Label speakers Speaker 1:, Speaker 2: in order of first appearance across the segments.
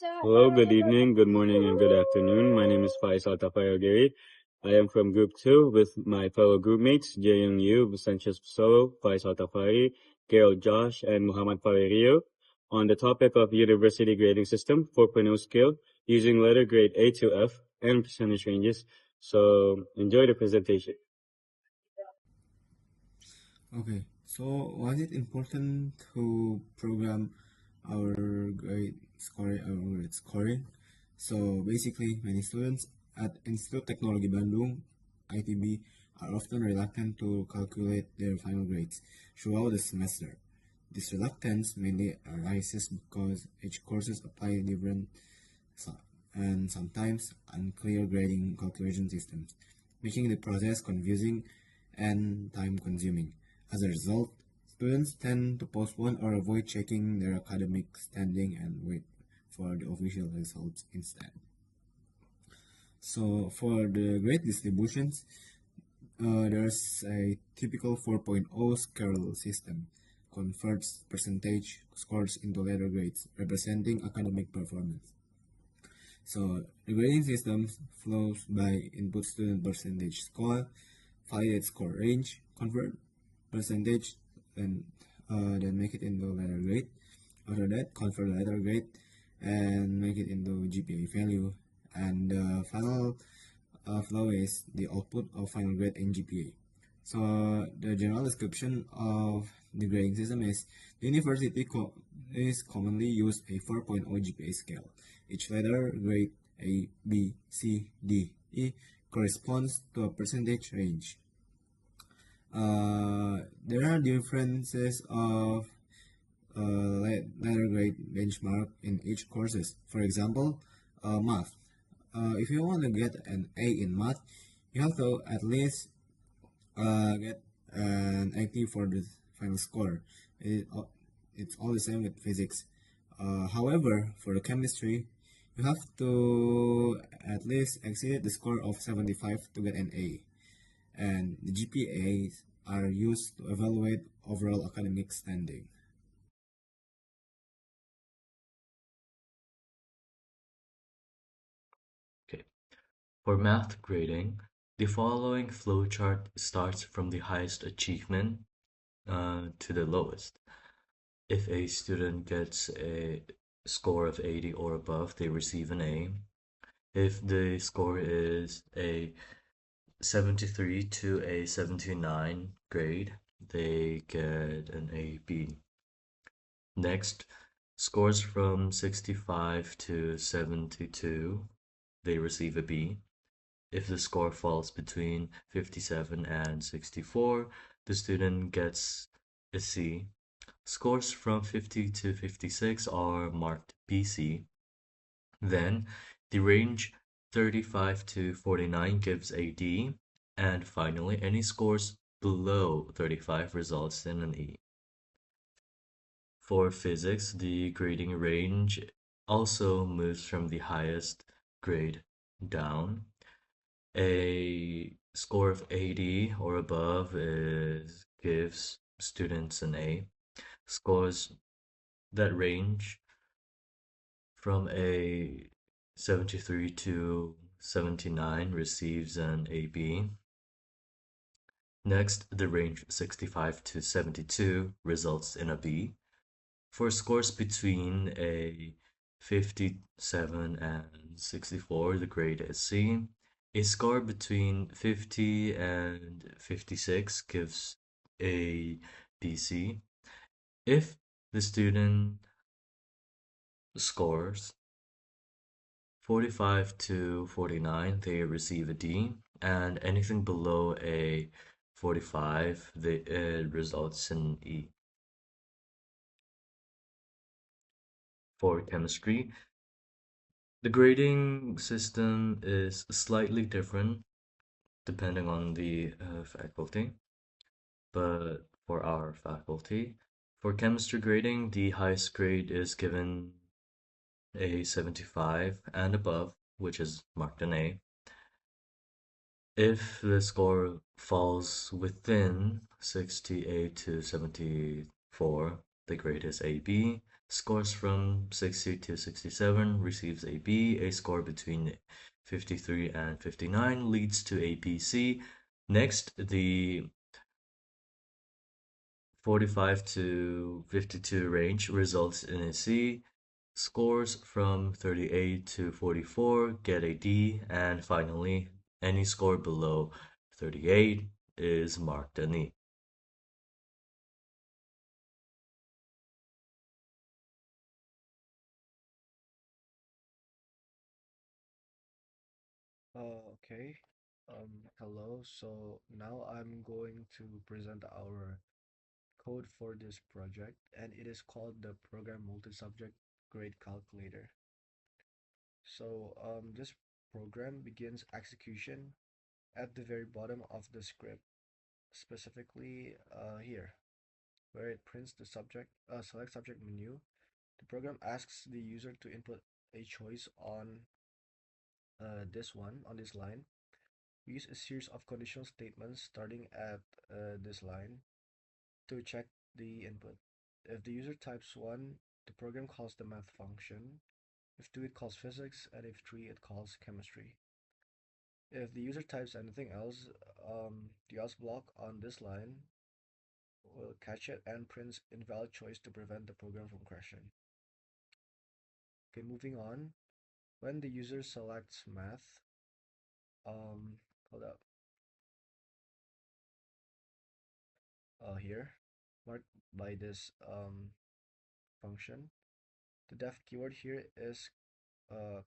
Speaker 1: Hello, good evening, good morning, and good afternoon. My name is Faisal Tapayagiri. I am from Group 2 with my fellow groupmates, Jayung Yu, Sanchez Solo, Faisal Tafari, Gail Josh, and Muhammad Parerio on the topic of University Grading System 4.0 scale using letter grade A to F and percentage ranges. So enjoy the presentation.
Speaker 2: Okay, so was it important to program our grade scoring? So basically, many students at Institute Teknologi Bandung (ITB) are often reluctant to calculate their final grades throughout the semester. This reluctance mainly arises because each courses apply different and sometimes unclear grading calculation systems, making the process confusing and time consuming. As a result, students tend to postpone or avoid checking their academic standing and wait for the official results instead. So, for the grade distributions, there's a typical 4.0 scale system, converts percentage scores into letter grades, representing academic performance. So the grading system flows by input student percentage score, validate score range, convert percentage, and then make it into letter grade. After that, convert letter grade and make it into GPA value. And the final flow is the output of final grade and GPA. So the general description of the grading system is the university is commonly used a 4.0 GPA scale. Each letter grade A, B, C, D, E corresponds to a percentage range. There are differences of letter grade benchmark in each courses. For example, math. If you want to get an A in math, you have to at least get an 80 for the final score. It's all the same with physics. However, for the chemistry, you have to at least exceed the score of 75 to get an A. And the GPAs are used to evaluate overall academic standing.
Speaker 3: Okay. For math grading, the following flowchart starts from the highest achievement to the lowest. If a student gets a score of 80 or above, they receive an A. If the score is a 73 to a 79 grade, they get an AB. Next, scores from 65 to 72, they receive a B. If the score falls between 57 and 64, the student gets a C. Scores from 50 to 56 are marked BC. Then the range 35 to 49 gives a D. And finally, any scores below 35 results in an E. For physics, the grading range also moves from the highest grade down. A score of 80 or above gives students an A. Scores that range from a 73 to 79 receives an AB. Next, the range 65 to 72 results in a B. For scores between a 57 and 64, the grade is C. A score between 50 and 56 gives a BC. If the student scores 45 to 49, they receive a D, and anything below a 45, it results in E. For chemistry, the grading system is slightly different depending on the faculty, but for our faculty, for chemistry grading, the highest grade is given a 75 and above, which is marked an A. If the score falls within 68 to 74, the grade is AB. Scores from 60 to 67 receives a B. A score between 53 and 59 leads to a BC. Next, the 45 to 52 range results in a C. Scores from 38 to 44 get a D. And finally, any score below 38 is marked an E.
Speaker 4: Okay. Hello. So now I'm going to present our code for this project, and it is called the Program Multi-Subject Grade Calculator. So this program begins execution at the very bottom of the script, specifically here, where it prints the select subject menu. The program asks the user to input a choice on on this line. We use a series of conditional statements starting at this line to check the input. If the user types 1, the program calls the math function. If 2, it calls physics, and if 3, it calls chemistry. If the user types anything else, the else block on this line will catch it and prints invalid choice to prevent the program from crashing. Okay, moving on. When the user selects math, hold up, here, marked by this function, the def keyword here is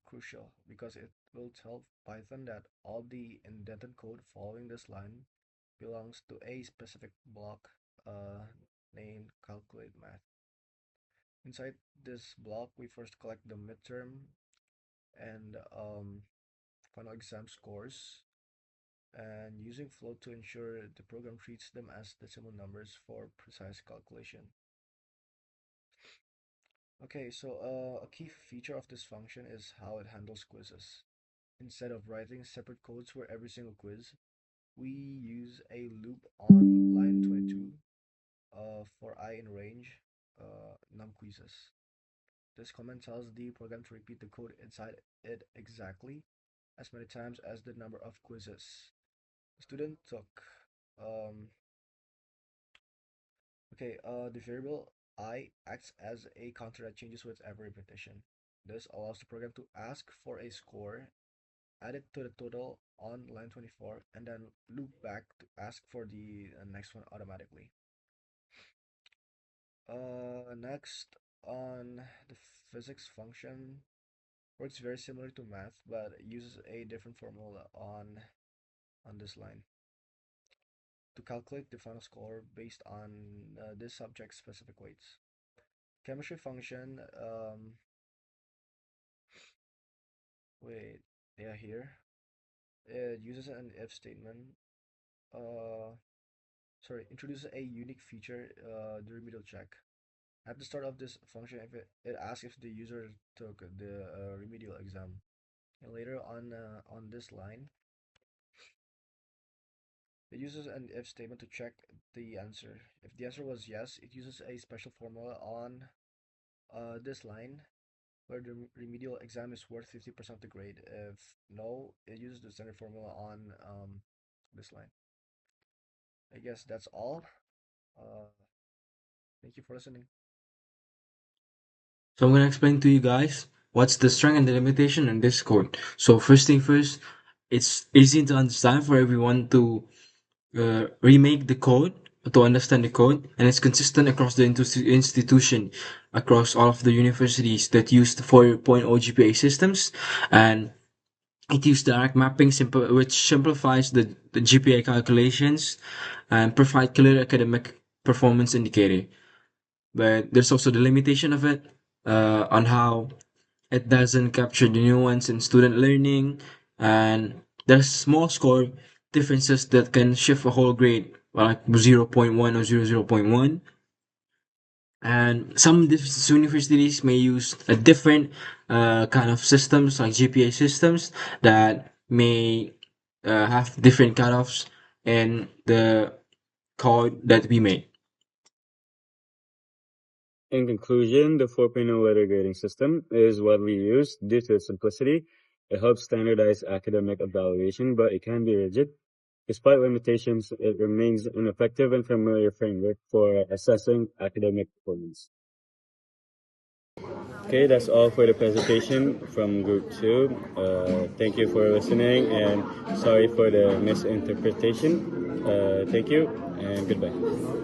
Speaker 4: crucial because it will tell Python that all the indented code following this line belongs to a specific block named calculate math. Inside this block, we first collect the midterm and final exam scores, and using float to ensure the program treats them as decimal numbers for precise calculation. Okay, so a key feature of this function is how it handles quizzes. Instead of writing separate codes for every single quiz, we use a loop on line 22 for I in range num quizzes. This command tells the program to repeat the code inside it exactly as many times as the number of quizzes the student took. Um, the variable I acts as a counter that changes with every repetition. This allows the program to ask for a score, add it to the total on line 24, and then loop back to ask for the next one automatically. Next on the physics function works very similar to math, but uses a different formula on this line to calculate the final score based on this subject's specific weights. Chemistry function, wait, yeah, here it uses an if statement. Uh, introduces a unique feature, the remedial check. At the start of this function, if it asks if the user took the remedial exam, and later on this line, it uses an if statement to check the answer. If the answer was yes, it uses a special formula on this line where the remedial exam is worth 50% of the grade. If no, it uses the standard formula on this line. I guess that's all. Uh, Thank you for listening.
Speaker 5: So I'm gonna explain to you guys what's the strength and the limitation in this code. So first thing first, it's easy to understand for everyone to remake the code, to understand the code, and it's consistent across the institution, across all of the universities that use the 4.0 GPA systems, and it uses direct mapping, which simplifies the GPA calculations and provide clear academic performance indicator. But there's also the limitation of it on how it doesn't capture the nuance in student learning, and there's small score differences that can shift a whole grade, like 0.1 or 0.1. And some universities may use a different kind of systems, like GPA systems, that may have different cutoffs in the code that we made.
Speaker 1: In conclusion, the 4.0 letter grading system is widely used due to its simplicity. It helps standardize academic evaluation, but it can be rigid. Despite limitations, it remains an effective and familiar framework for assessing academic performance. Okay, that's all for the presentation from Group 2. Thank you for listening and sorry for the misinterpretation. Thank you and goodbye.